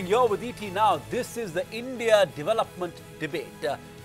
here with ET now. This is the India development debate.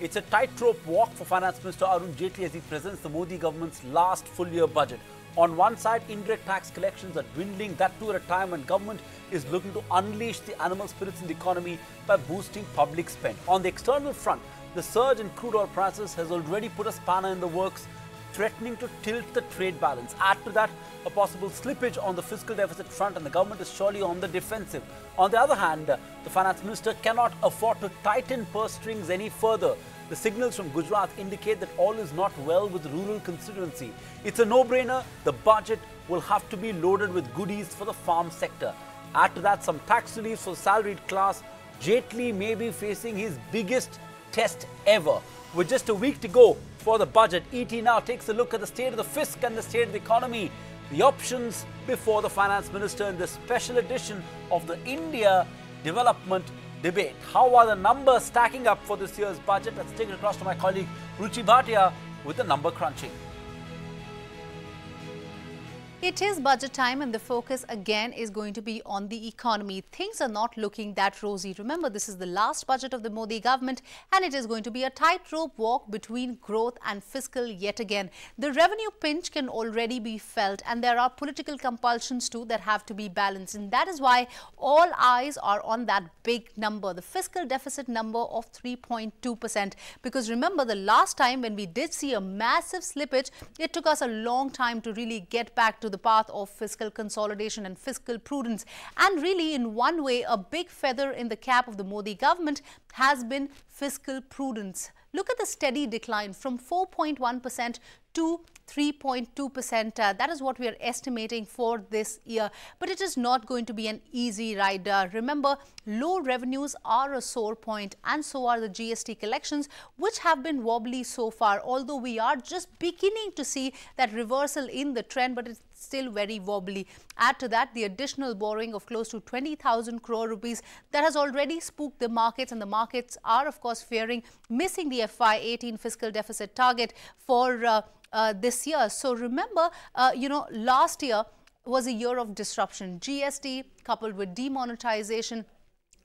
It's a tightrope walk for Finance Minister Arun Jaitley as he presents the Modi government's last full-year budget. On one side, indirect tax collections are dwindling, that too at a time when government is looking to unleash the animal spirits in the economy by boosting public spend. On the external front, the surge in crude oil prices has already put a spanner in the works, threatening to tilt the trade balance. Add to that a possible slippage on the fiscal deficit front, and the government is surely on the defensive. On the other hand, the finance minister cannot afford to tighten purse strings any further. The signals from Gujarat indicate that all is not well with the rural constituency. It's a no-brainer. The budget will have to be loaded with goodies for the farm sector. Add to that some tax reliefs for the salaried class. Jaitley may be facing his biggest test ever. With just a week to go for the budget, ET now takes a look at the state of the fisc and the state of the economy. The options before the finance minister in this special edition of the India development debate. How are the numbers stacking up for this year's budget? Let's take it across to my colleague Ruchi Bhatia with the number crunching. It is budget time and the focus again is going to be on the economy. Things are not looking that rosy. Remember, this is the last budget of the Modi government and it is going to be a tightrope walk between growth and fiscal yet again. The revenue pinch can already be felt and there are political compulsions too that have to be balanced, and that is why all eyes are on that big number, the fiscal deficit number of 3.2%. Because remember, the last time when we did see a massive slippage, it took us a long time to really get back to the path of fiscal consolidation and fiscal prudence. And really, in one way, a big feather in the cap of the Modi government has been fiscal prudence. Look at the steady decline from 4.1% to 3.2%. That is what we are estimating for this year. But it is not going to be an easy ride. Remember, low revenues are a sore point, and so are the GST collections, which have been wobbly so far. Although we are just beginning to see that reversal in the trend, but it's still very wobbly. Add to that the additional borrowing of close to 20,000 crore rupees that has already spooked the markets, and the markets are of course fearing missing the FY18 fiscal deficit target for this year. So remember, last year was a year of disruption, GST coupled with demonetization.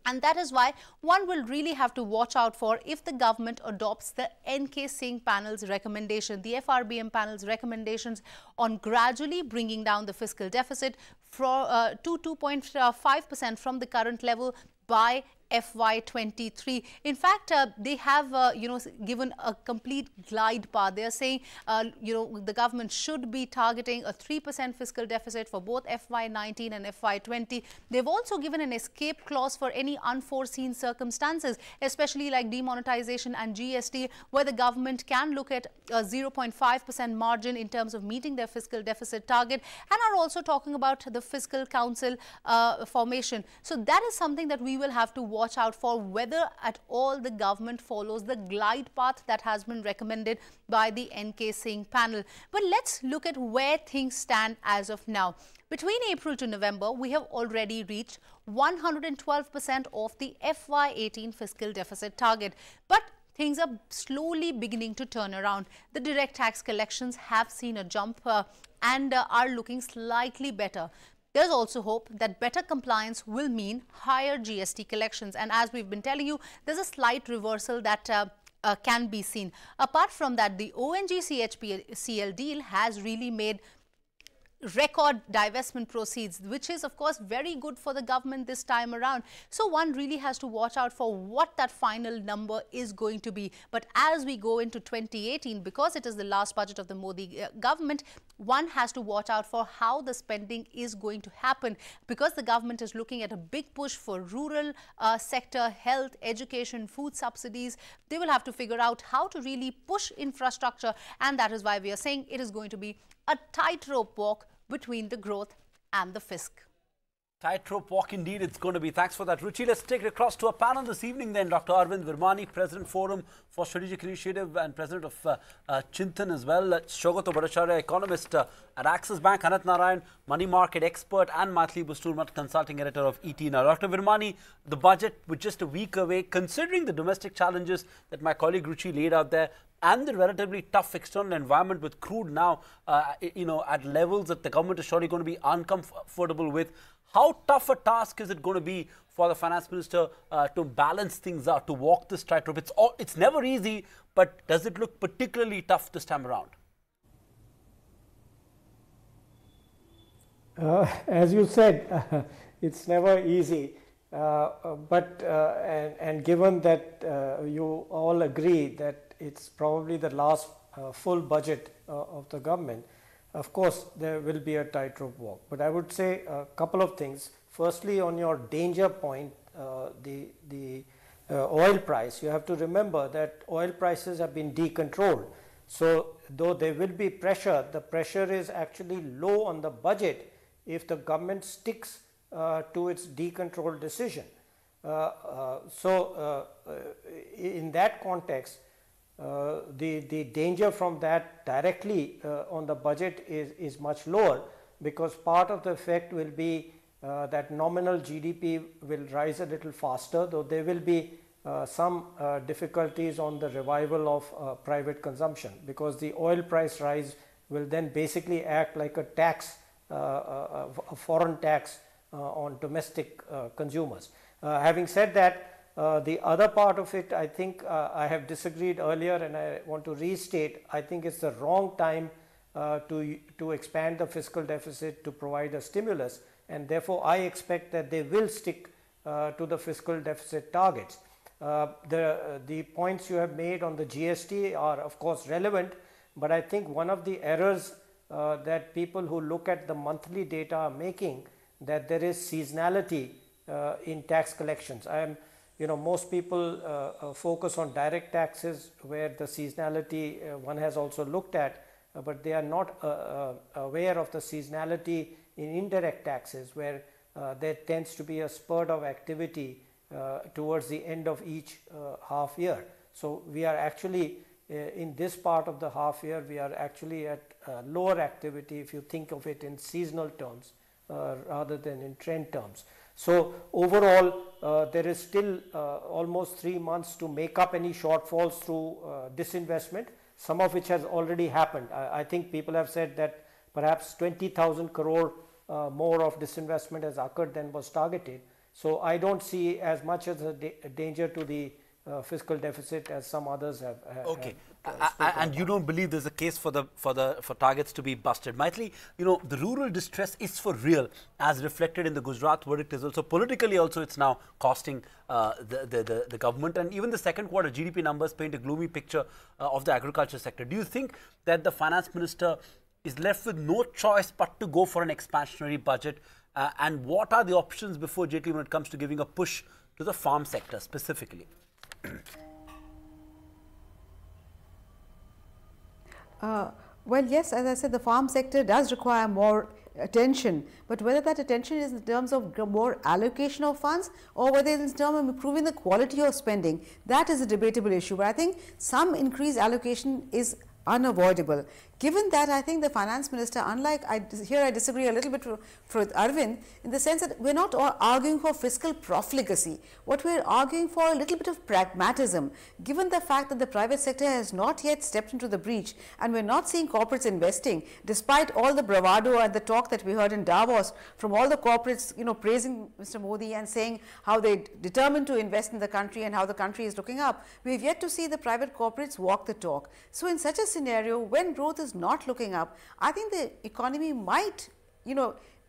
And that is why one will really have to watch out for if the government adopts the NK Singh panel's recommendation, the FRBM panel's recommendations on gradually bringing down the fiscal deficit to 2.5% from the current level by FY23. In fact, they have given a complete glide path. They are saying the government should be targeting a 3% fiscal deficit for both FY19 and FY20. They've also given an escape clause for any unforeseen circumstances, especially like demonetization and GST, where the government can look at a 0.5% margin in terms of meeting their fiscal deficit target, and are also talking about the fiscal council formation. So that is something that we will have to watch out for, whether at all the government follows the glide path that has been recommended by the NK Singh panel. But let's look at where things stand as of now. Between April to November, we have already reached 112% of the FY18 fiscal deficit target. But things are slowly beginning to turn around. The direct tax collections have seen a jump and are looking slightly better. There's also hope that better compliance will mean higher GST collections. And as we've been telling you, there's a slight reversal that can be seen. Apart from that, the ONGC-HPCL deal has really made record divestment proceeds, which is of course very good for the government this time around. So one really has to watch out for what that final number is going to be. But as we go into 2018, because it is the last budget of the Modi government, one has to watch out for how the spending is going to happen, because the government is looking at a big push for rural sector, health, education, food subsidies. They will have to figure out how to really push infrastructure, and that is why we are saying it is going to be a tightrope walk between the growth and the fisc. Tightrope walk indeed it's going to be. Thanks for that, Ruchi. Let's take it across to a panel this evening then. Dr. Arvind Virmani, President Forum for Strategic Initiative and President of Chintan as well. Shogato Bhattacharya, economist at Axis Bank. Anant Narayan, money market expert, and Maithili Busturmat, consulting editor of ET Now. Dr. Virmani, the budget with just a week away, considering the domestic challenges that my colleague Ruchi laid out there, and the relatively tough external environment with crude now, at levels that the government is surely going to be uncomfortable with. How tough a task is it going to be for the finance minister to balance things out, to walk this tightrope? It's never easy, but does it look particularly tough this time around? As you said, it's never easy. And given that you all agree that it's probably the last full budget of the government, of course there will be a tightrope walk. But I would say a couple of things. Firstly, on your danger point, the oil price, you have to remember that oil prices have been decontrolled. So though there will be pressure, the pressure is actually low on the budget if the government sticks to its decontrolled decision. In that context, the danger from that directly on the budget is much lower, because part of the effect will be that nominal GDP will rise a little faster, though there will be some difficulties on the revival of private consumption, because the oil price rise will then basically act like a tax, a foreign tax on domestic consumers. Having said that, the other part of it, I think I have disagreed earlier, and I want to restate, I think it's the wrong time to expand the fiscal deficit to provide a stimulus, and therefore I expect that they will stick to the fiscal deficit targets. The points you have made on the GST are of course relevant, but I think one of the errors that people who look at the monthly data are making, that there is seasonality in tax collections. Most people focus on direct taxes, where the seasonality one has also looked at, but they are not aware of the seasonality in indirect taxes, where there tends to be a spurt of activity towards the end of each half year. So we are actually in this part of the half year, we are actually at lower activity if you think of it in seasonal terms rather than in trend terms. So overall, there is still almost 3 months to make up any shortfalls through disinvestment, some of which has already happened. I think people have said that perhaps 20,000 crore more of disinvestment has occurred than was targeted. So I don't see as much as a danger to the fiscal deficit as some others have. Okay, and you don't believe there's a case for targets to be busted, Maithili? The rural distress is for real, as reflected in the Gujarat verdict as well. So politically also, it's now costing the government, and even the second quarter GDP numbers paint a gloomy picture of the agriculture sector. Do you think that the finance minister is left with no choice but to go for an expansionary budget? And what are the options before Jaitley when it comes to giving a push to the farm sector specifically? Well, yes, as I said, the farm sector does require more attention, but whether that attention is in terms of more allocation of funds or whether it is in terms of improving the quality of spending, that is a debatable issue. But I think some increased allocation is unavoidable. Given that, I think the finance minister, unlike, here I disagree a little bit with Arvind, in the sense that we're not arguing for fiscal profligacy. What we're arguing for a little bit of pragmatism, given the fact that the private sector has not yet stepped into the breach, and we're not seeing corporates investing, despite all the bravado and the talk that we heard in Davos from all the corporates, praising Mr. Modi and saying how they determined to invest in the country and how the country is looking up. We've yet to see the private corporates walk the talk. So in such a scenario, when growth is not looking up, I think the economy might,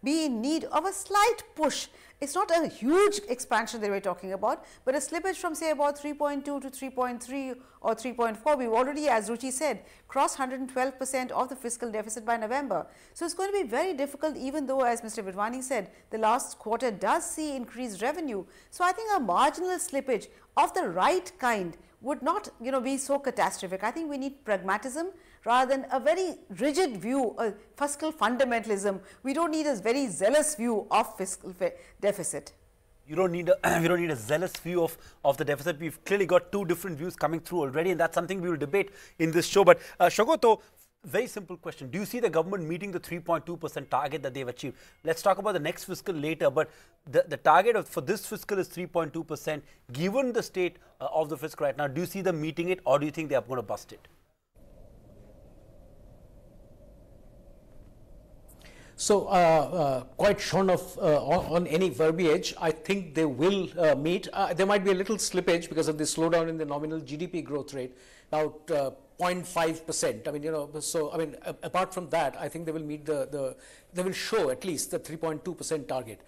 be in need of a slight push. It's not a huge expansion that we're talking about, but a slippage from say about 3.2 to 3.3 or 3.4. We've already, as Ruchi said, crossed 112% of the fiscal deficit by November. So it's going to be very difficult, even though, as Mr. Vidwani said, the last quarter does see increased revenue. So I think a marginal slippage of the right kind would not, be so catastrophic. I think we need pragmatism rather than a very rigid view, a fiscal fundamentalism. We don't need a very zealous view of fiscal deficit. You don't need a zealous view of the deficit. We've clearly got two different views coming through already, and that's something we will debate in this show. But Shogoto, very simple question. Do you see the government meeting the 3.2% target that they've achieved? Let's talk about the next fiscal later, but the target for this fiscal is 3.2%. Given the state of the fiscal right now, do you see them meeting it, or do you think they are going to bust it? So quite shorn of on any verbiage, I think they will meet. There might be a little slippage because of the slowdown in the nominal GDP growth rate, about 0.5%. I mean, you know, so I mean, apart from that, I think they will meet they will show at least the 3.2% target.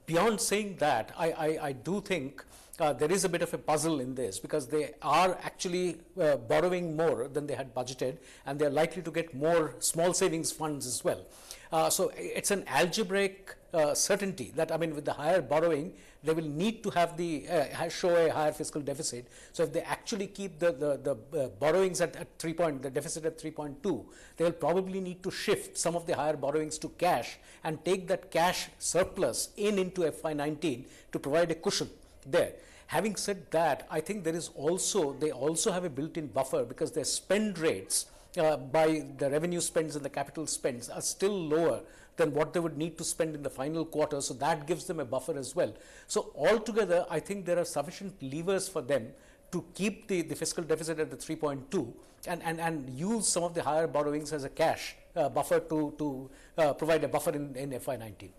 Beyond saying that, I do think there is a bit of a puzzle in this, because they are actually borrowing more than they had budgeted, and they are likely to get more small savings funds as well. So it's an algebraic certainty that, I mean, with the higher borrowing, they will need to have show a higher fiscal deficit. So if they actually keep the borrowings at the deficit at 3.2, they will probably need to shift some of the higher borrowings to cash and take that cash surplus into FY19 to provide a cushion there. Having said that, I think they also have a built-in buffer, because their spend rates by the revenue spends and the capital spends are still lower than what they would need to spend in the final quarter. So that gives them a buffer as well. So altogether, I think there are sufficient levers for them to keep the fiscal deficit at the 3.2 and use some of the higher borrowings as a cash buffer to provide a buffer in FY19.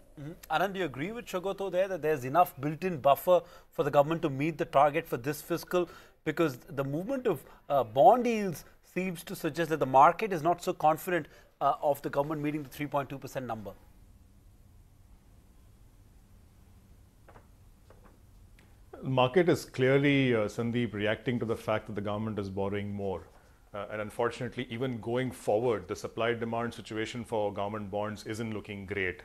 Anand, do you agree with Shogoto there that there's enough built-in buffer for the government to meet the target for this fiscal? Because the movement of bond yields seems to suggest that the market is not so confident of the government meeting the 3.2% number. The market is clearly, Sandeep, reacting to the fact that the government is borrowing more. And unfortunately, even going forward, the supply-demand situation for government bonds isn't looking great.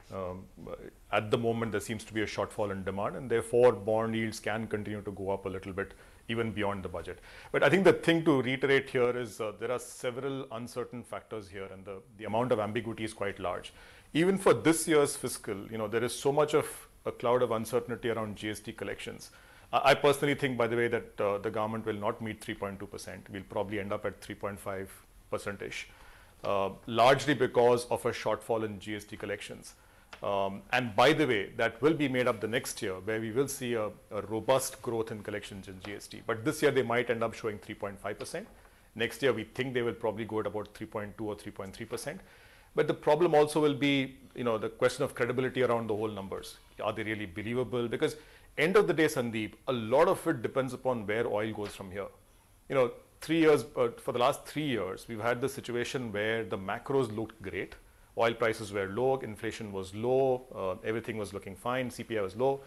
At the moment, there seems to be a shortfall in demand, and therefore bond yields can continue to go up a little bit even beyond the budget. But I think the thing to reiterate here is there are several uncertain factors here, and the amount of ambiguity is quite large. Even for this year's fiscal, you know, there is so much of a cloud of uncertainty around GST collections. I personally think, by the way, that the government will not meet 3.2%. We'll probably end up at 3.5%-ish, largely because of a shortfall in GST collections. And by the way, that will be made up the next year, where we will see a robust growth in collections in GST. But this year, they might end up showing 3.5%. Next year, we think they will probably go at about 3.2 or 3.3%. But the problem also will be, you know, the question of credibility around the whole numbers. Are they really believable? Because end of the day, Sandeep, a lot of it depends upon where oil goes from here. You know, for the last 3 years, we've had the situation where the macros looked great. Oil prices were low, inflation was low, everything was looking fine, CPI was low,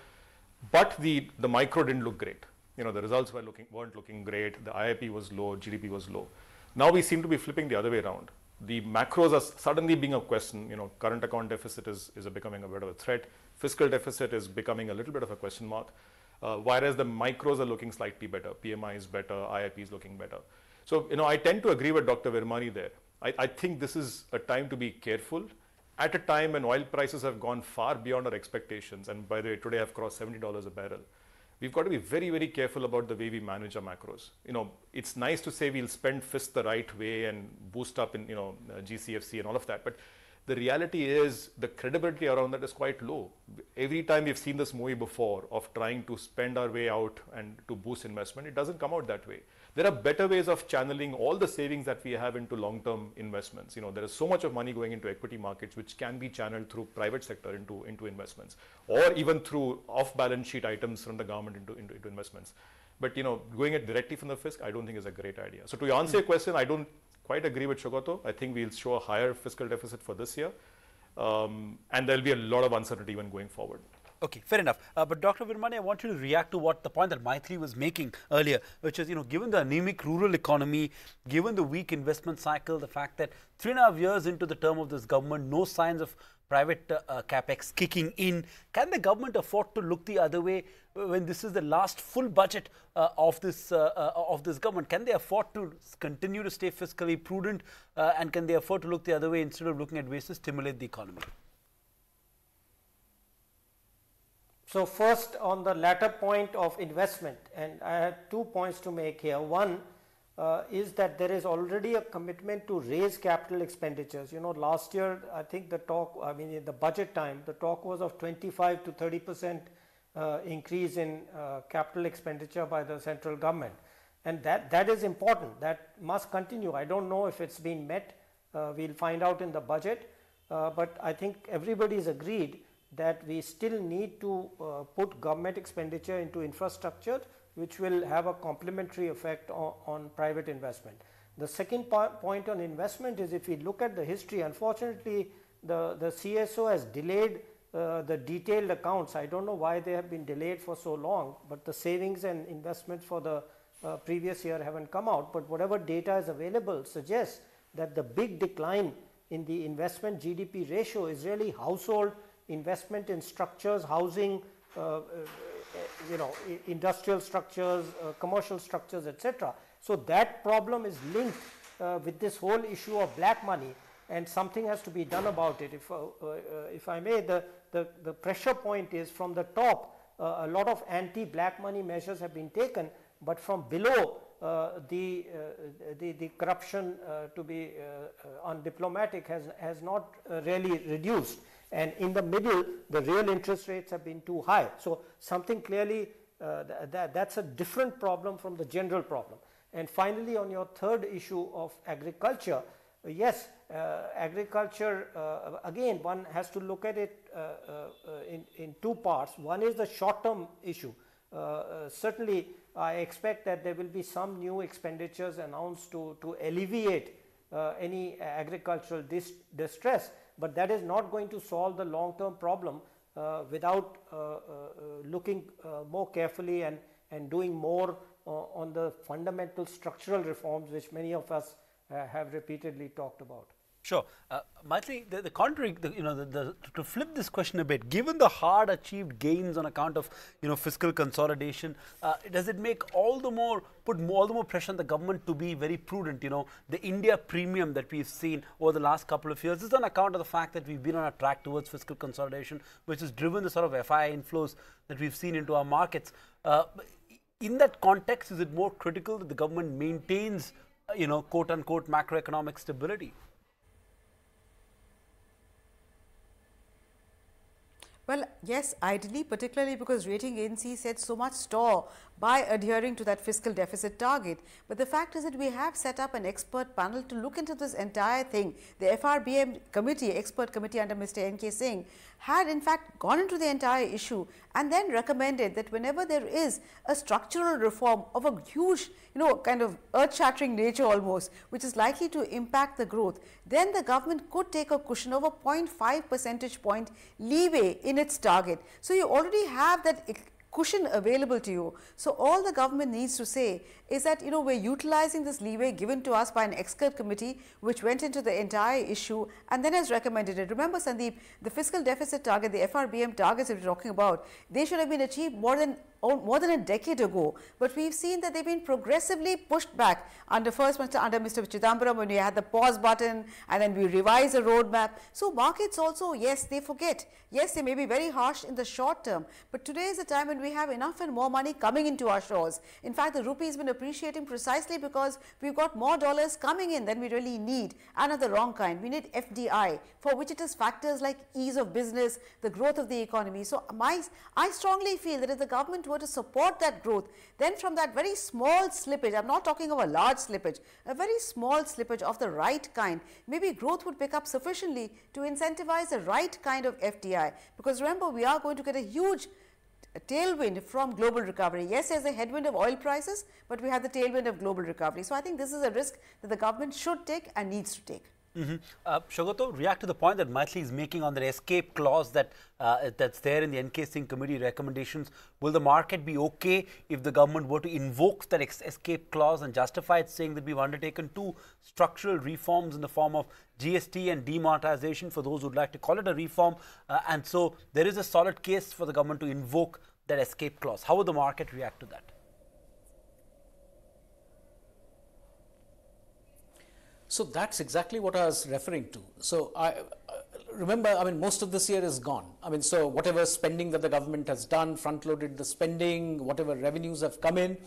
but the micro didn't look great. You know, the results weren't looking great, the IIP was low, GDP was low. Now we seem to be flipping the other way around. The macros are suddenly being a question. You know, current account deficit is becoming a bit of a threat. Fiscal deficit is becoming a little bit of a question mark, whereas the micros are looking slightly better. PMI is better, IIP is looking better. So, you know, I tend to agree with Dr. Virmani there. I think this is a time to be careful at a time when oil prices have gone far beyond our expectations. And by the way, today have crossed $70 a barrel. We've got to be very, very careful about the way we manage our macros. You know, it's nice to say we'll spend FISC the right way and boost up in, you know, GCFC and all of that. But the reality is the credibility around that is quite low. Every time we've seen this movie before of trying to spend our way out and to boost investment, it doesn't come out that way. There are better ways of channeling all the savings that we have into long-term investments. You know, there is so much of money going into equity markets which can be channeled through private sector into investments, or even through off-balance sheet items from the government into investments. But, you know, going it directly from the FISC, I don't think is a great idea. So to answer your question, I don't quite agree with Shogoto. I think we'll show a higher fiscal deficit for this year, and there'll be a lot of uncertainty even going forward. Okay, fair enough. But Dr. Virmani, I want you to react to the point that Maithri was making earlier, which is, you know, given the anemic rural economy, given the weak investment cycle, the fact that 3.5 years into the term of this government, no signs of private capex kicking in, can the government afford to look the other way when this is the last full budget of this government? Can they afford to continue to stay fiscally prudent, and can they afford to look the other way instead of looking at ways to stimulate the economy? So first, on the latter point of investment, and I have 2 points to make here. One is that there is already a commitment to raise capital expenditures. You know, last year, I think the talk, I mean, in the budget time, the talk was of 25 to 30% increase in capital expenditure by the central government. And that is important. That must continue. I don't know if it's been met. We'll find out in the budget. but I think everybody is agreed that we still need to put government expenditure into infrastructure, which will have a complementary effect on private investment. The second point on investment is, if we look at the history, unfortunately the CSO has delayed the detailed accounts. I don't know why they have been delayed for so long, but the savings and investments for the previous year haven't come out. But whatever data is available suggests that the big decline in the investment GDP ratio is really household investment in structures, housing, industrial structures, commercial structures, etc. So that problem is linked with this whole issue of black money, and something has to be done about it. If I may, the pressure point is from the top. A lot of anti-black money measures have been taken, but from below, the corruption, to be undiplomatic, has not really reduced, and in the middle the real interest rates have been too high. So something clearly that's a different problem from the general problem. And finally, on your third issue of agriculture, yes, agriculture, again, one has to look at it in two parts. One is the short-term issue. Certainly, I expect that there will be some new expenditures announced to alleviate any agricultural distress, but that is not going to solve the long-term problem without looking more carefully and doing more on the fundamental structural reforms which many of us have repeatedly talked about. Sure. Maitree, the contrary, to flip this question a bit, given the hard achieved gains on account of, fiscal consolidation, does it make put all the more pressure on the government to be very prudent? The India premium that we've seen over the last couple of years is on account of the fact that we've been on a track towards fiscal consolidation, which has driven the sort of FII inflows that we've seen into our markets. In that context, is it more critical that the government maintains, quote unquote, macroeconomic stability? Well, yes, ideally, particularly because rating agencies set so much store by adhering to that fiscal deficit target. But the fact is that we have set up an expert panel to look into this entire thing. The FRBM committee, expert committee under Mr. N.K. Singh, had in fact gone into the entire issue and then recommended that whenever there is a structural reform of a huge, kind of earth-shattering nature almost, which is likely to impact the growth, then the government could take a cushion of a 0.5 percentage point leeway in its target. So you already have that cushion available to you. So all the government needs to say is that, we're utilizing this leeway given to us by an expert committee which went into the entire issue and then has recommended it. Remember, Sandeep, the fiscal deficit target, the FRBM targets that we're talking about, they should have been achieved more than a decade ago, but we've seen that they've been progressively pushed back under Mr. Chidambaram, when we had the pause button and then we revised the roadmap. So markets also, yes, they forget. Yes, they may be very harsh in the short term, but today is the time when we have enough and more money coming into our shores. In fact, the rupee has been appreciating precisely because we've got more dollars coming in than we really need, and of the wrong kind. We need FDI, for which it is factors like ease of business, the growth of the economy. So I strongly feel that if the government were to support that growth, then from that very small slippage, I'm not talking of a large slippage, a very small slippage of the right kind, maybe growth would pick up sufficiently to incentivize the right kind of FDI. Because remember, we are going to get a huge tailwind from global recovery. Yes, there's a headwind of oil prices, but we have the tailwind of global recovery. So I think this is a risk that the government should take and needs to take. Shogoto, react to the point that Maitree is making on the escape clause that's there in the N.K. Singh committee recommendations. Will the market be okay if the government were to invoke that escape clause and justify it, saying that we've undertaken two structural reforms in the form of GST and demonetization, for those who would like to call it a reform, and so there is a solid case for the government to invoke that escape clause? How would the market react to that? So that's exactly what I was referring to. So remember, most of this year is gone. So whatever spending that the government has done, front-loaded the spending, whatever revenues have come in,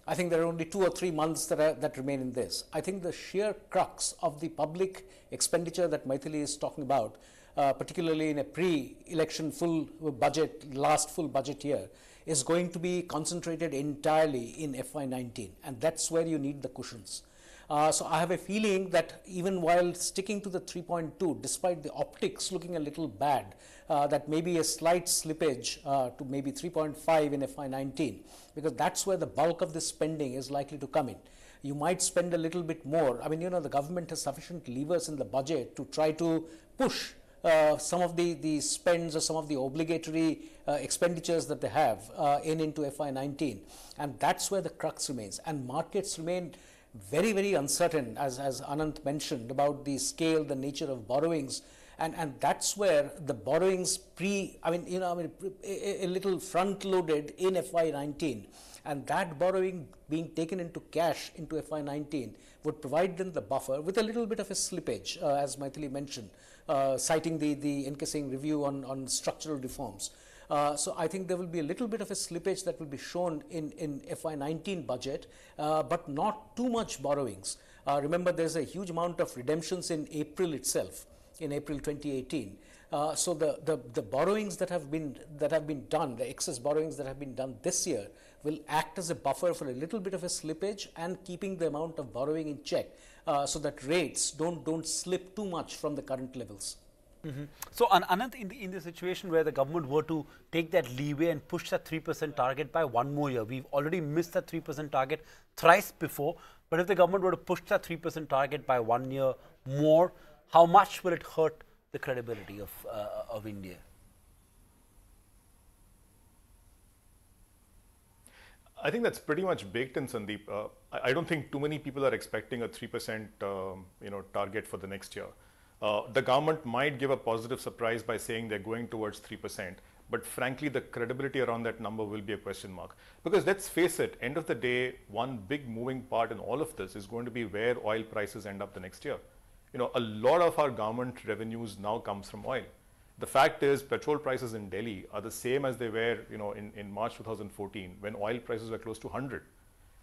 I think there are only 2 or 3 months that remain in this. I think the sheer crux of the public expenditure that Maitree is talking about, particularly in a pre-election full budget, last full budget year, is going to be concentrated entirely in FY19, and that's where you need the cushions. So I have a feeling that even while sticking to the 3.2, despite the optics looking a little bad, that maybe a slight slippage to maybe 3.5 in FY19, because that's where the bulk of the spending is likely to come in. You might spend a little bit more. I mean, you know, the government has sufficient levers in the budget to try to push some of the spends or some of the obligatory expenditures that they have into FY19. And that's where the crux remains. And markets remain very, very uncertain, as Anant mentioned, about the scale, the nature of borrowings. And that's where the borrowings a little front-loaded in FY19. And that borrowing being taken into cash into FY19 would provide them the buffer with a little bit of a slippage, as Maithili mentioned, citing the encompassing review on structural reforms. So I think there will be a little bit of a slippage that will be shown in FY19 budget, but not too much borrowings. Remember, there's a huge amount of redemptions in April itself, in April 2018. So the borrowings that have been done, the excess borrowings that have been done this year, will act as a buffer for a little bit of a slippage and keeping the amount of borrowing in check, so that rates don't slip too much from the current levels. So, Anant, in the situation where the government were to take that leeway and push that 3% target by one more year, we've already missed that 3% target thrice before, but if the government were to push that 3% target by 1 year more, how much will it hurt the credibility of India? I think that's pretty much baked in, Sandeep. I don't think too many people are expecting a 3% target for the next year. The government might give a positive surprise by saying they're going towards 3%, but frankly, the credibility around that number will be a question mark. Because let's face it, end of the day, one big moving part in all of this is going to be where oil prices end up the next year. You know, a lot of our government revenues now comes from oil. The fact is, petrol prices in Delhi are the same as they were, in March 2014, when oil prices were close to 100.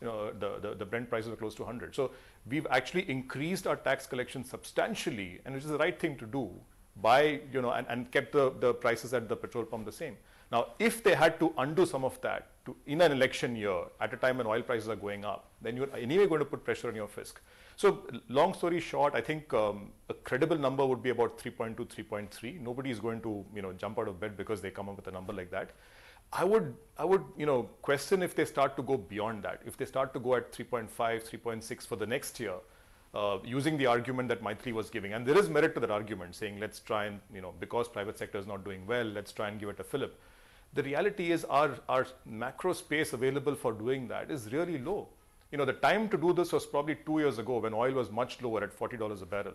The Brent prices were close to 100. So we've actually increased our tax collection substantially, and which is the right thing to do, by, and kept the prices at the petrol pump the same. Now, if they had to undo some of that in an election year, at a time when oil prices are going up, then you're anyway going to put pressure on your fisc. So, long story short, I think a credible number would be about 3.2, 3.3. Nobody is going to, jump out of bed because they come up with a number like that. I would, question if they start to go beyond that. If they start to go at 3.5, 3.6 for the next year, using the argument that Maithili was giving, and there is merit to that argument, saying let's try and, because private sector is not doing well, let's try and give it a fillip. The reality is our macro space available for doing that is really low. The time to do this was probably 2 years ago, when oil was much lower at $40 a barrel.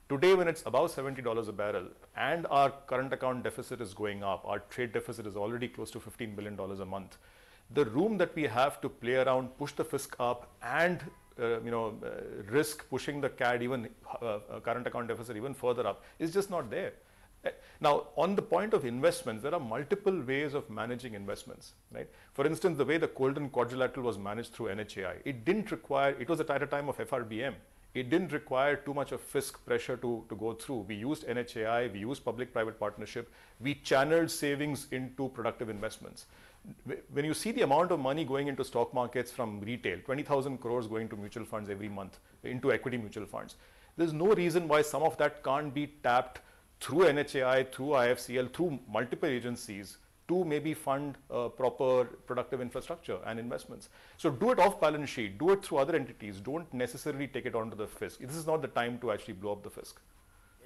Today, when it's above $70 a barrel and our current account deficit is going up, our trade deficit is already close to $15 billion a month. The room that we have to play around, push the fisc up, and risk pushing the CAD even current account deficit even further up is just not there. Now, on the point of investments, there are multiple ways of managing investments, right? For instance, the way the Golden Quadrilateral was managed through NHAI, it was at a time of FRBM. It didn't require too much of fisc pressure to go through. We used NHAI, we used public-private partnership, we channeled savings into productive investments. When you see the amount of money going into stock markets from retail, 20,000 crores going to mutual funds every month, into equity mutual funds, there's no reason why some of that can't be tapped through NHAI, through IFCL, through multiple agencies to maybe fund proper productive infrastructure and investments. So do it off balance sheet, do it through other entities, don't necessarily take it onto the fisc. This is not the time to actually blow up the fisc.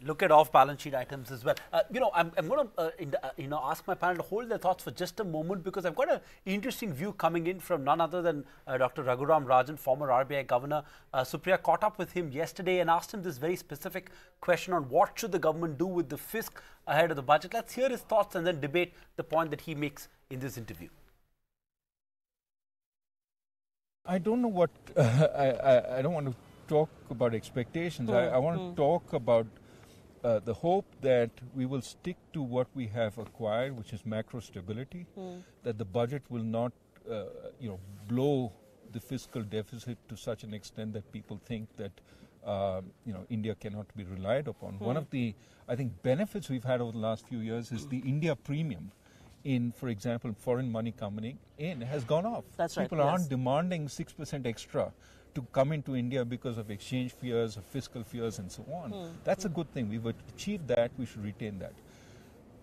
Look at off-balance sheet items as well. I'm going to, ask my panel to hold their thoughts for just a moment, because I've got an interesting view coming in from none other than Dr. Rajan, former RBI governor. Supriya caught up with him yesterday and asked him this very specific question on what should the government do with the fisc ahead of the budget. Let's hear his thoughts and then debate the point that he makes in this interview. I don't know what, I don't want to talk about expectations. I want to talk about the hope that we will stick to what we have acquired, which is macro stability, that the budget will not, blow the fiscal deficit to such an extent that people think that, India cannot be relied upon. One of the, I think, benefits we've had over the last few years is the India premium in, for example, foreign money coming in has gone off. That's right. People aren't demanding 6% extra to come into India because of exchange fears, of fiscal fears, and so on. That's a good thing. We've achieved that. We should retain that.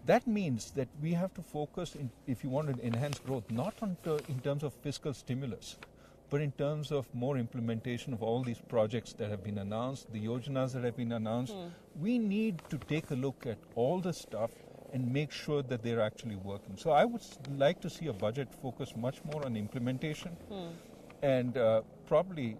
That means that we have to focus, if you want to enhance growth, not in terms of fiscal stimulus, but in terms of more implementation of all these projects that have been announced, the yojanas that have been announced. We need to take a look at all the stuff and make sure that they're actually working. So I would like to see a budget focus much more on implementation and probably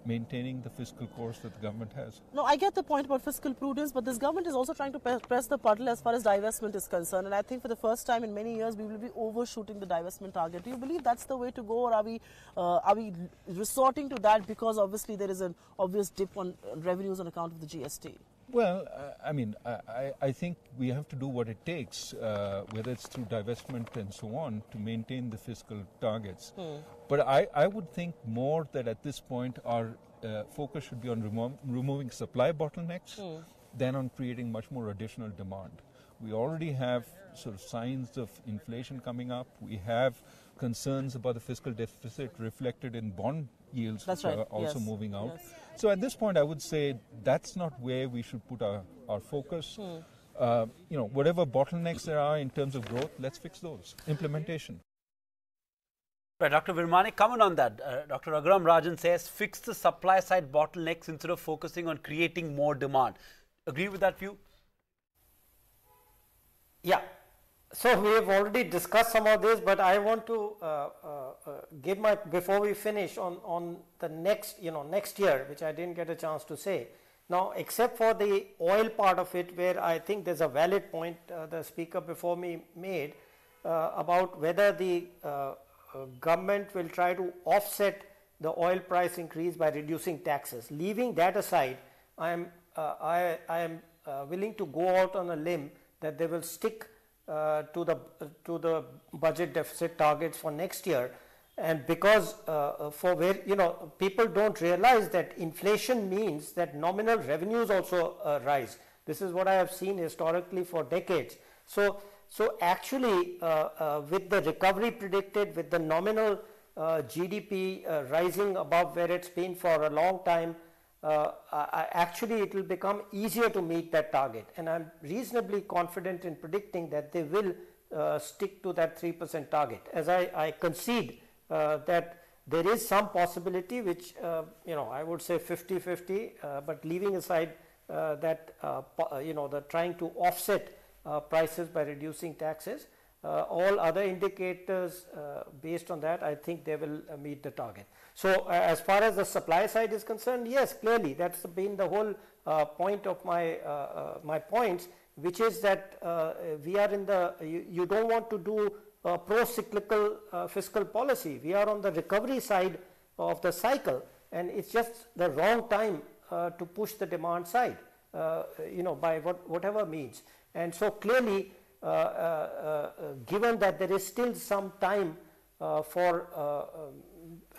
maintaining the fiscal course that the government has. No, I get the point about fiscal prudence, but this government is also trying to press the puddle as far as divestment is concerned. And I think for the first time in many years, we will be overshooting the divestment target. Do you believe that's the way to go, or are we resorting to that because obviously there is an obvious dip on revenues on account of the GST? Well, I mean, I think we have to do what it takes, whether it's through divestment and so on, to maintain the fiscal targets. But I would think more that at this point our focus should be on removing supply bottlenecks than on creating much more additional demand. We already have sort of signs of inflation coming up. We have concerns about the fiscal deficit reflected in bond yields, which are also moving out. Yes. So at this point, I would say that's not where we should put our focus. Whatever bottlenecks there are in terms of growth, let's fix those. Implementation. Right, Dr. Virmani, comment on that. Dr. Raghuram Rajan says, fix the supply side bottlenecks instead of focusing on creating more demand. Agree with that view? Yeah. So we have already discussed some of this, but I want to give my, before we finish on the next year, which I didn't get a chance to say. Now, except for the oil part of it, where I think there's a valid point the speaker before me made about whether the government will try to offset the oil price increase by reducing taxes. Leaving that aside, I am willing to go out on a limb that they will stick to the budget deficit targets for next year, and because for where people don't realize that inflation means that nominal revenues also rise. This is what I have seen historically for decades. So actually with the recovery predicted, with the nominal GDP rising above where it's been for a long time, actually it will become easier to meet that target, and I'm reasonably confident in predicting that they will stick to that 3% target. As I concede that there is some possibility, which I would say 50-50, but leaving aside that the trying to offset prices by reducing taxes, all other indicators based on that, I think they will meet the target. So as far as the supply side is concerned, yes, clearly that's been the whole point of my my points, which is that we are in the, you don't want to do pro-cyclical fiscal policy. We are on the recovery side of the cycle, and it's just the wrong time to push the demand side, by whatever means. And so clearly, given that there is still some time for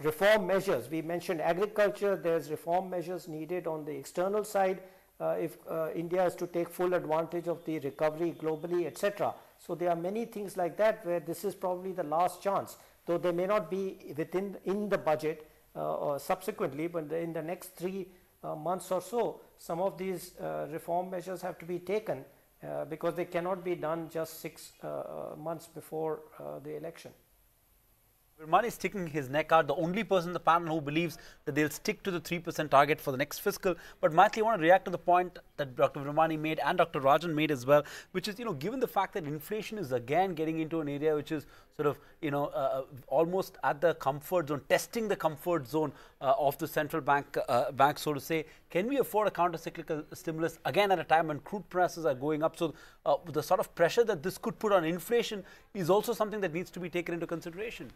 reform measures, we mentioned agriculture, there's reform measures needed on the external side if India is to take full advantage of the recovery globally, etc. So there are many things like that where this is probably the last chance, though they may not be in the budget or subsequently, but in the next 3 months or so, some of these reform measures have to be taken because they cannot be done just 6 months before the election. Virmani is sticking his neck out, the only person in the panel who believes that they'll stick to the 3% target for the next fiscal. But Maithili, I want to react to the point that Dr. Virmani made and Dr. Rajan made as well, which is, given the fact that inflation is again getting into an area which is sort of, almost at the comfort zone, testing the comfort zone of the central bank, so to say, can we afford a counter-cyclical stimulus again at a time when crude prices are going up? So the sort of pressure that this could put on inflation is also something that needs to be taken into consideration.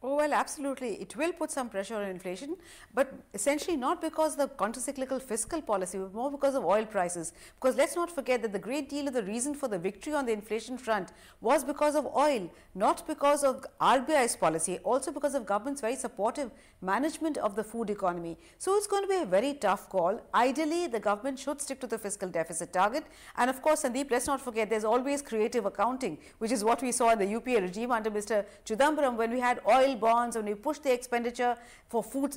Oh, well, absolutely. It will put some pressure on inflation, but essentially not because of the countercyclical fiscal policy, but more because of oil prices. Because let's not forget that the great deal of the reason for the victory on the inflation front was because of oil, not because of RBI's policy, also because of government's very supportive management of the food economy. So it's going to be a very tough call. Ideally, the government should stick to the fiscal deficit target. And of course, Sandeep, let's not forget there's always creative accounting, which is what we saw in the UPA regime under Mr. Chidambaram when we had oil bonds, when we pushed the expenditure for Food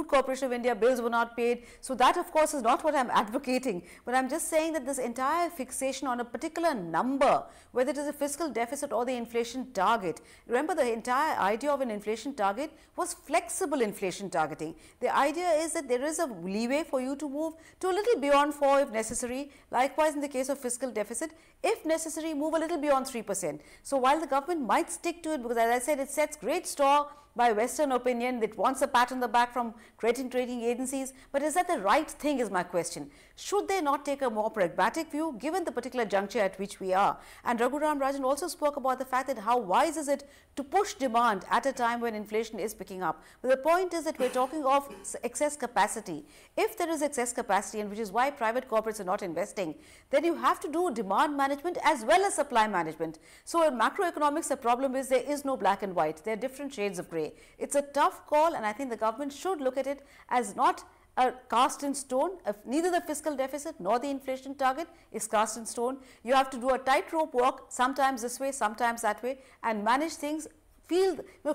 Corporation of India, bills were not paid. So that of course is not what I'm advocating, but I'm just saying that this entire fixation on a particular number, whether it is a fiscal deficit or the inflation target, remember the entire idea of an inflation target was flexible inflation targeting. The idea is that there is a leeway for you to move to a little beyond 4 if necessary. Likewise, in the case of fiscal deficit, if necessary, move a little beyond 3%. So while the government might stick to it, because as I said, it sets great store by Western opinion, that wants a pat on the back from credit rating agencies, but is that the right thing is my question. Should they not take a more pragmatic view given the particular juncture at which we are? And Rajan also spoke about the fact that how wise is it to push demand at a time when inflation is picking up. But the point is that we're talking of excess capacity. If there is excess capacity, and which is why private corporates are not investing, then you have to do demand management as well as supply management. So in macroeconomics, the problem is there is no black and white. There are different shades of grey. It's a tough call, and I think the government should look at it as not a cast in stone. Neither the fiscal deficit nor the inflation target is cast in stone. You have to do a tightrope walk, sometimes this way, sometimes that way, and manage things,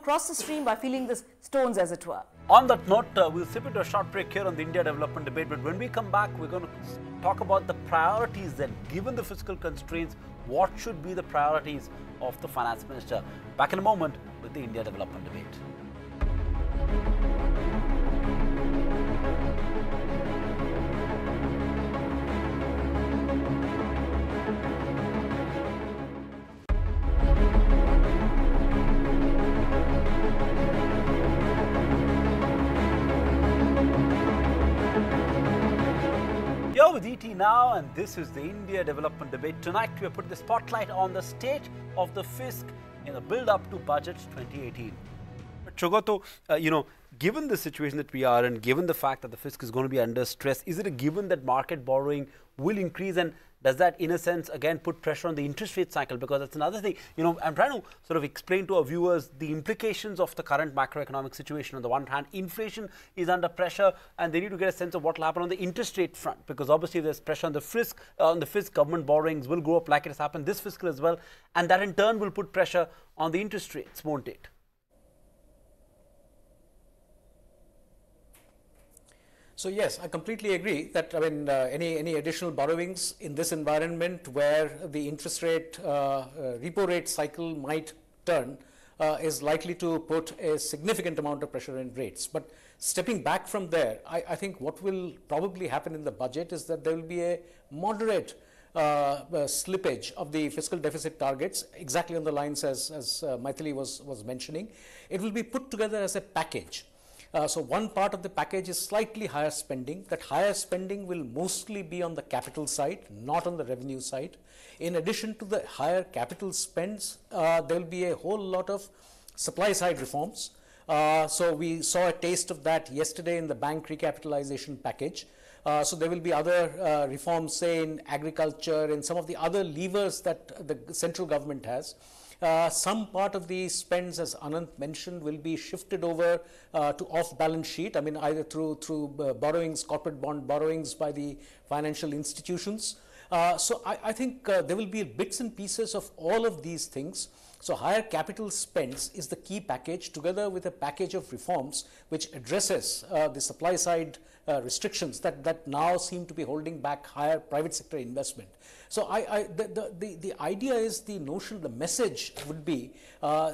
cross the stream by feeling the stones, as it were. On that note, we'll slip into a short break here on the India development debate, but when we come back, we're going to talk about the priorities then, given the fiscal constraints, what should be the priorities of the finance minister. Back in a moment with the India development debate. You're with ET now, and this is the India development debate. Tonight, we have put the spotlight on the state of the fisc in the build-up to budget 2018. But Chogoto, given the situation that we are in, given the fact that the fisc is going to be under stress, is it a given that market borrowing will increase, and does that, in a sense, again put pressure on the interest rate cycle? Because that's another thing. I'm trying to sort of explain to our viewers the implications of the current macroeconomic situation. On the one hand, inflation is under pressure, and they need to get a sense of what will happen on the interest rate front. Because obviously, there's pressure on the fisc, government borrowings will go up like it has happened this fiscal as well, and that in turn will put pressure on the interest rates, won't it? So yes, I completely agree that any additional borrowings in this environment where the interest rate, repo rate cycle might turn is likely to put a significant amount of pressure in rates. But stepping back from there, I think what will probably happen in the budget is that there will be a moderate slippage of the fiscal deficit targets, exactly on the lines as Maithili was mentioning. It will be put together as a package. So one part of the package is slightly higher spending. That higher spending will mostly be on the capital side, not on the revenue side. In addition to the higher capital spends, there will be a whole lot of supply side reforms. So we saw a taste of that yesterday in the bank recapitalization package. So there will be other reforms, say in agriculture and some of the other levers that the central government has. Some part of the spends, as Anand mentioned, will be shifted over to off-balance sheet. I mean, either through borrowings, corporate bond borrowings by the financial institutions. So I think there will be bits and pieces of all of these things. So higher capital spends is the key package, together with a package of reforms which addresses the supply side restrictions that now seem to be holding back higher private sector investment. So the idea is, the notion, the message would be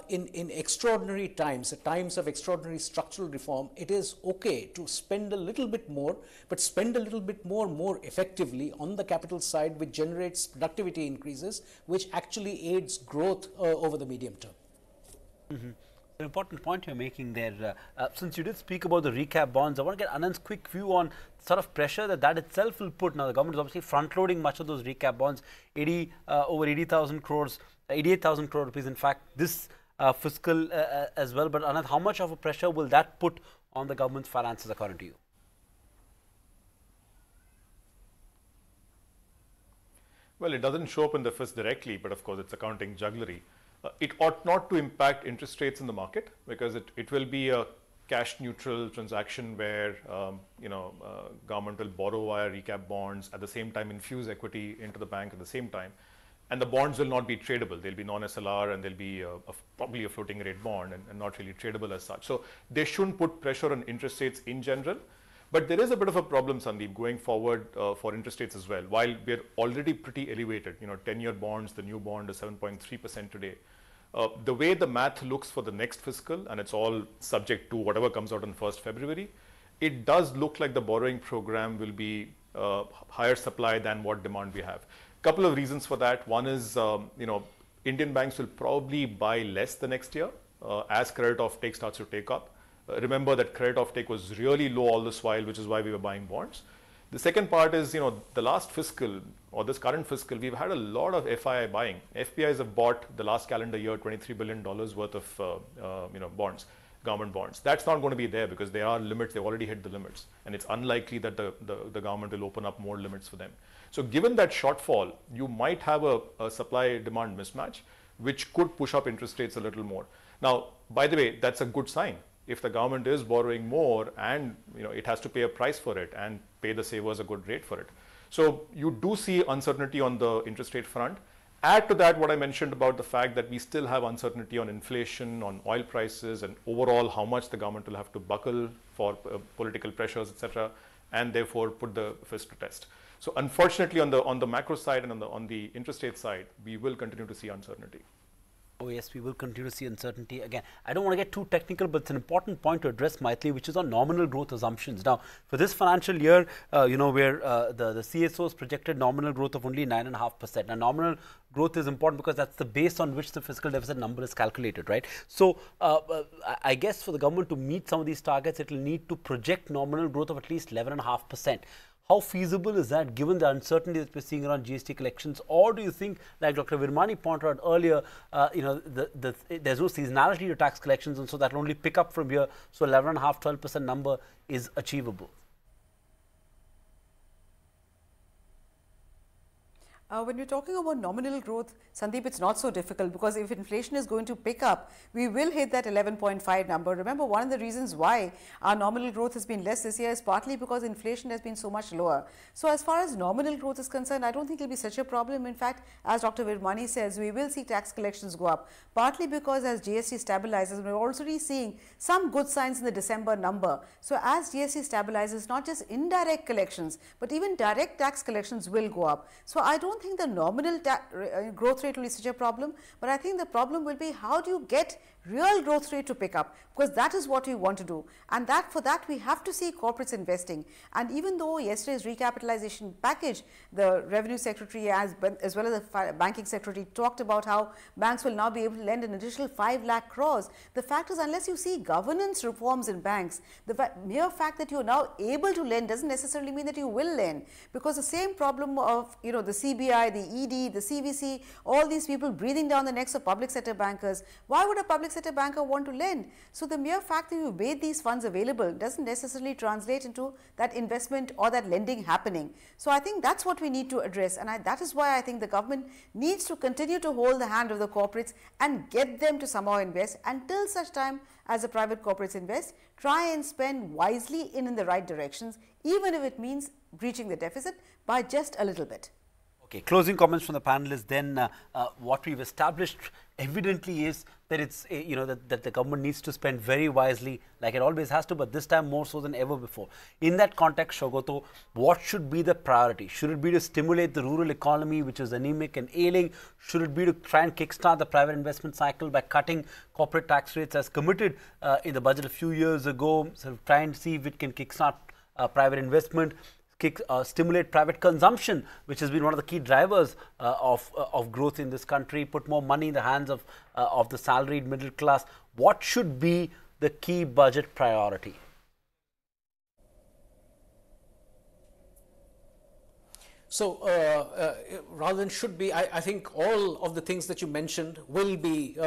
in extraordinary times, at times of extraordinary structural reform, it is okay to spend a little bit more, but spend a little bit more effectively on the capital side, which generates productivity increases, which actually aids growth over the medium term. Mm-hmm. An important point you're making there. Since you did speak about the recap bonds, I want to get Anand's quick view on sort of pressure that itself will put. Now, the government is obviously front-loading much of those recap bonds, over 80,000 crores, 88,000 crore rupees. In fact, this fiscal as well. But Anand, how much of a pressure will that put on the government's finances, according to you? Well, it doesn't show up in the FIS directly, but of course it's accounting jugglery. It ought not to impact interest rates in the market, because it will be a cash neutral transaction where government will borrow via recap bonds, at the same time infuse equity into the bank at the same time, and the bonds will not be tradable. They'll be non-SLR, and they'll be probably a floating rate bond and not really tradable as such. So they shouldn't put pressure on interest rates in general. But there is a bit of a problem, Sandeep, going forward for interest rates as well. While we're already pretty elevated, 10-year bonds, the new bond is 7.3% today. The way the math looks for the next fiscal, and it's all subject to whatever comes out on 1st February, it does look like the borrowing program will be higher supply than what demand we have. Couple of reasons for that. One is, Indian banks will probably buy less the next year as credit offtake starts to take up. Remember that credit offtake was really low all this while, which is why we were buying bonds. The second part is, the last fiscal or this current fiscal, we've had a lot of FII buying. FPIs have bought the last calendar year $23 billion worth of bonds, government bonds. That's not going to be there because there are limits. They've already hit the limits, and it's unlikely that the government will open up more limits for them. So given that shortfall, you might have a supply-demand mismatch, which could push up interest rates a little more. Now, by the way, that's a good sign. If the government is borrowing more and it has to pay a price for it and pay the savers a good rate for it. So you do see uncertainty on the interest rate front. Add to that what I mentioned about the fact that we still have uncertainty on inflation, on oil prices, and overall how much the government will have to buckle for political pressures, etc., and therefore put the FIS to test. So unfortunately, on the macro side and on the interest rate side, we will continue to see uncertainty. Oh yes, we will continue to see uncertainty. Again, I don't want to get too technical, but it's an important point to address, Jaitley, which is on nominal growth assumptions. Now, for this financial year, where the CSO's projected nominal growth of only 9.5%. Now, nominal growth is important because that's the base on which the fiscal deficit number is calculated, right? So, I guess for the government to meet some of these targets, it will need to project nominal growth of at least 11.5%. How feasible is that given the uncertainty that we're seeing around GST collections? Or do you think, like Dr. Virmani pointed out earlier, there's no seasonality to tax collections, and so that will only pick up from here, so 11.5%, 12% number is achievable? When we're talking about nominal growth, Sandeep, it's not so difficult, because if inflation is going to pick up, we will hit that 11.5 number. Remember, one of the reasons why our nominal growth has been less this year is partly because inflation has been so much lower. So as far as nominal growth is concerned, I don't think it will be such a problem. In fact, as Dr. Virmani says, we will see tax collections go up, partly because as GST stabilizes, we're already seeing some good signs in the December number. So as GST stabilizes, not just indirect collections, but even direct tax collections will go up. So I don't think the nominal growth rate will be such a problem, but I think the problem will be how do you get real growth rate to pick up, because that is what we want to do, and for that we have to see corporates investing. And even though yesterday's recapitalization package, the Revenue Secretary as well as the Banking Secretary talked about how banks will now be able to lend an additional 5 lakh crores, the fact is, unless you see governance reforms in banks, the mere fact that you are now able to lend doesn't necessarily mean that you will lend, because the same problem of the CBI, the ED, the CVC, all these people breathing down the necks of public sector bankers, why would a public sector banker want to lend? So the mere fact that you made these funds available doesn't necessarily translate into that investment or that lending happening. So I think that's what we need to address, and that is why I think the government needs to continue to hold the hand of the corporates and get them to somehow invest. Until such time as the private corporates invest, try and spend wisely in the right directions, even if it means breaching the deficit by just a little bit. Okay, closing comments from the panelists. Then what we've established evidently is that it's that the government needs to spend very wisely, like it always has to, but this time more so than ever before. In that context, Shogoto, what should be the priority? Should it be to stimulate the rural economy, which is anemic and ailing? Should it be to try and kickstart the private investment cycle by cutting corporate tax rates as committed in the budget a few years ago? So try and see if it can kickstart private investment, stimulate private consumption, which has been one of the key drivers of growth in this country, put more money in the hands of the salaried middle class. What should be the key budget priority? So rather than should be, I think all of the things that you mentioned will be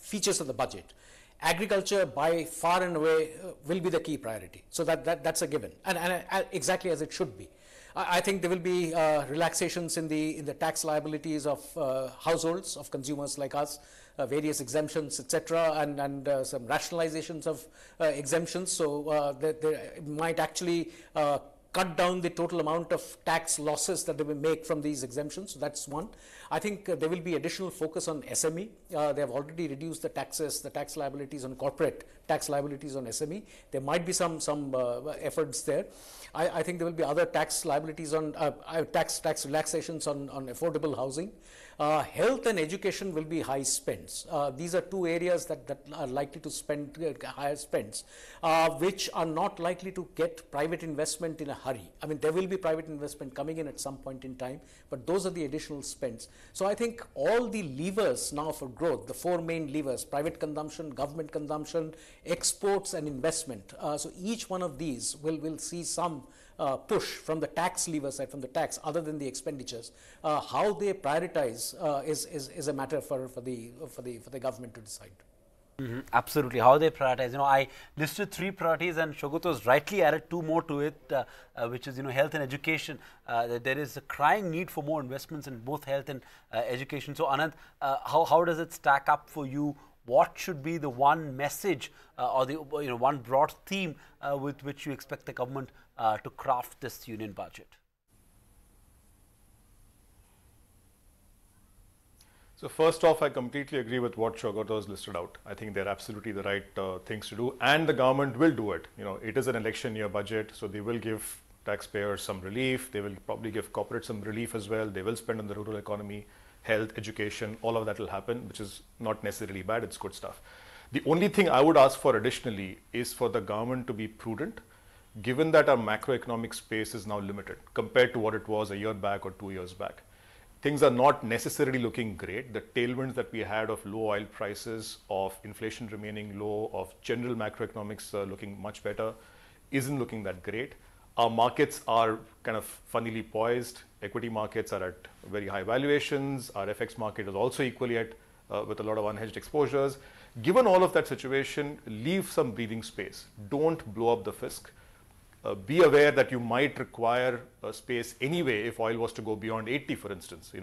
features of the budget, agriculture by far and away will be the key priority. So that's a given, and exactly as it should be. I think there will be relaxations in the tax liabilities of households, of consumers like us, various exemptions, etc., and some rationalizations of exemptions. So they might actually cut down the total amount of tax losses that they will make from these exemptions. So that's one. I think there will be additional focus on SME. They have already reduced the tax liabilities on corporate tax liabilities on SME. There might be some efforts there. I think there will be other tax liabilities on tax relaxations on affordable housing. Health and education will be high spends. These are two areas that are likely to spend higher spends, which are not likely to get private investment in a hurry. I mean, there will be private investment coming in at some point in time, but those are the additional spends. So I think all the levers now for growth, the four main levers, private consumption, government consumption, exports and investment. So each one of these will see some push from the tax lever side, from the tax, other than the expenditures. How they prioritize is a matter for the government to decide. Absolutely, how they prioritize. I listed 3 priorities, and Shogoto's rightly added 2 more to it, which is health and education. There is a crying need for more investments in both health and education. So Anand, how does it stack up for you? What should be the one message or the one broad theme with which you expect the government to craft this union budget? So first off, I completely agree with what Shogoto has listed out. I think they're absolutely the right things to do, and the government will do it. It is an election year budget, so they will give taxpayers some relief. They will probably give corporates some relief as well. They will spend on the rural economy, health, education, all of that will happen, which is not necessarily bad, it's good stuff. The only thing I would ask for additionally is for the government to be prudent, given that our macroeconomic space is now limited compared to what it was a year back or 2 years back. Things are not necessarily looking great. The tailwinds that we had of low oil prices, of inflation remaining low, of general macroeconomics looking much better, isn't looking that great. Our markets are kind of funnily poised. Equity markets are at very high valuations. Our FX market is also equally at with a lot of unhedged exposures. Given all of that situation, leave some breathing space. Don't blow up the fisc. Be aware that you might require space anyway if oil was to go beyond 80, for instance,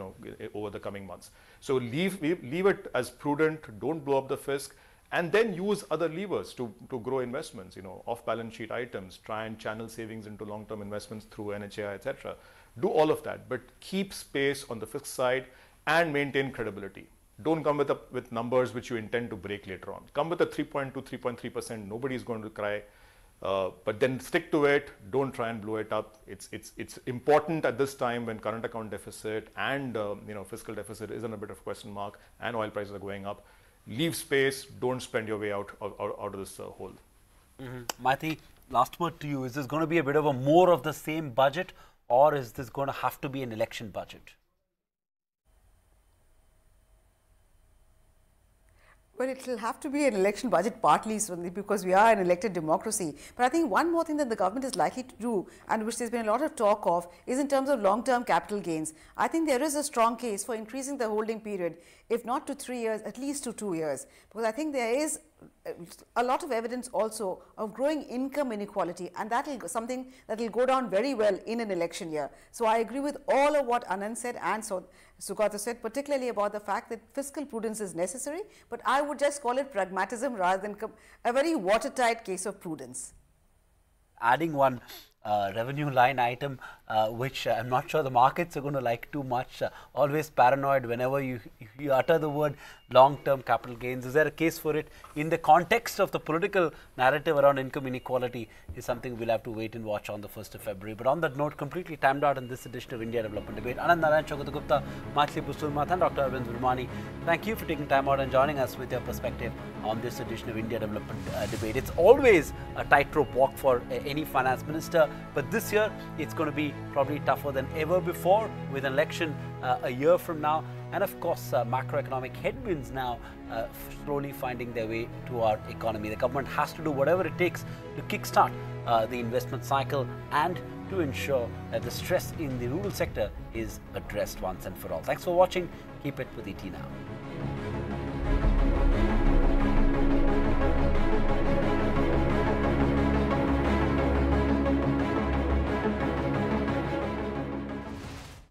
over the coming months. So leave it as prudent. Don't blow up the fisc, and then use other levers to grow investments. Off-balance sheet items. Try and channel savings into long-term investments through NHAI, etc. Do all of that, but keep space on the fisc side and maintain credibility. Don't come with numbers which you intend to break later on. Come with a 3.2, 3.3%. Nobody is going to cry. But then stick to it. Don't try and blow it up. It's important at this time when current account deficit and fiscal deficit is in a bit of question mark and oil prices are going up. Leave space. Don't spend your way out of this hole. Maithi, last word to you. Is this going to be a bit of a more of the same budget, or is this going to have to be an election budget? Well, it will have to be an election budget partly because we are an elected democracy. But I think one more thing that the government is likely to do, and which there's been a lot of talk of, is in terms of long-term capital gains. I think there is a strong case for increasing the holding period, if not to 3 years, at least to 2 years. Because I think there is a lot of evidence also of growing income inequality, and that is something that will go down very well in an election year. So I agree with all of what Anand said and Sugata said, particularly about the fact that fiscal prudence is necessary, but I would just call it pragmatism rather than a very watertight case of prudence. Adding one revenue line item, which I'm not sure the markets are going to like too much. Always paranoid whenever you utter the word long-term capital gains. Is there a case for it in the context of the political narrative around income inequality? Is something we'll have to wait and watch on the 1st of February. But on that note, completely timed out in this edition of India Development Debate. Anand Narayan, Shogoto Gupta, Maithili Pusturmath and Dr. Arvind Virmani, thank you for taking time out and joining us with your perspective on this edition of India Development Debate. It's always a tightrope walk for any finance minister, but this year it's going to be probably tougher than ever before with an election a year from now. And of course, macroeconomic headwinds now slowly finding their way to our economy. The government has to do whatever it takes to kickstart the investment cycle and to ensure that the stress in the rural sector is addressed once and for all. Thanks for watching. Keep it with ET Now.